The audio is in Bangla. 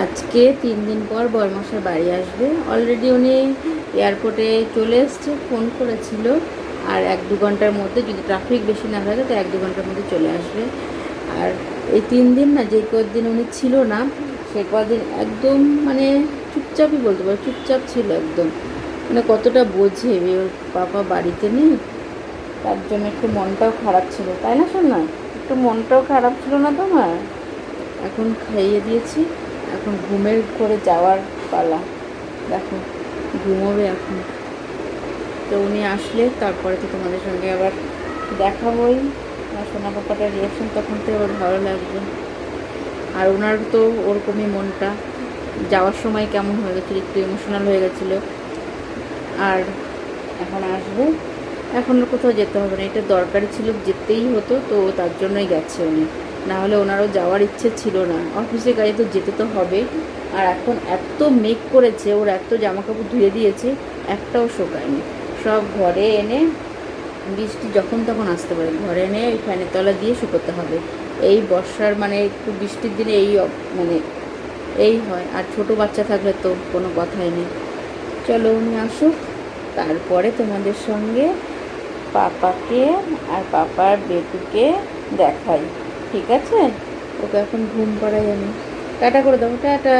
আজকে 3 দিন পর বরমশাই বাড়ি আসবে। অলরেডি উনি এয়ারপোর্টে চলে এসছে, ফোন করেছিল। আর 1-2 ঘন্টার মধ্যে, যদি ট্রাফিক বেশি না থাকে, তো 1-2 ঘন্টার মধ্যে চলে আসবে। আর এই 3 দিন না, যে কদিন উনি ছিল না, সে কদিন একদম মানে চুপচাপই বলতে পারো, চুপচাপ ছিল একদম। মানে কতটা বোঝে ওর পাপা বাড়িতে নেই, তার জন্য একটু মনটাও খারাপ ছিল, তাই না শোন না? একটু মনটাও খারাপ ছিল না তোমার? এখন খাইয়ে দিয়েছি, এখন ঘুমের করে যাওয়ার পালা। দেখো, ঘুমোবে এখন। তো উনি আসলে তারপরে তো তোমাদের সঙ্গে আবার দেখাবই। সোনা পাপাটার রিয়াকশন তখন তো আবার ভালো লাগবে। আর ওনার তো ওরকমই মনটা, যাওয়ার সময় কেমন হয়ে গেছিলো, একটু ইমোশনাল হয়ে গেছিলো। আর এখন আসবে, এখন আর কোথাও যেতে হবে না, এটা দরকারি ছিল, যেতেই হতো, তো তার জন্যই গেছে উনি। না হলে ওনারও যাওয়ার ইচ্ছে ছিল না, অফিসে কাজে তো যেতে তো হবে। আর এখন এত মেঘ করেছে, ওর এত জামা কাপড় ধুয়ে দিয়েছে, একটাও শোকায়নি। সব ঘরে এনে, বৃষ্টি যখন তখন আসতে পারে, ঘরে এনে ওই ফ্যানের তলা দিয়ে শুকোতে হবে। এই বর্ষার মানে একটু বৃষ্টির দিনে এই মানে এই হয়। আর ছোট বাচ্চা থাকলে তো কোনো কথাই নেই। চলো উনি আসুক, তারপরে তোমাদের সঙ্গে পাপাকে আর পাপার বেটুকে দেখাই, ঠিক আছে? ওকে এখন ঘুম পাড়াই আমি। টাটা করে দাও, টাটা।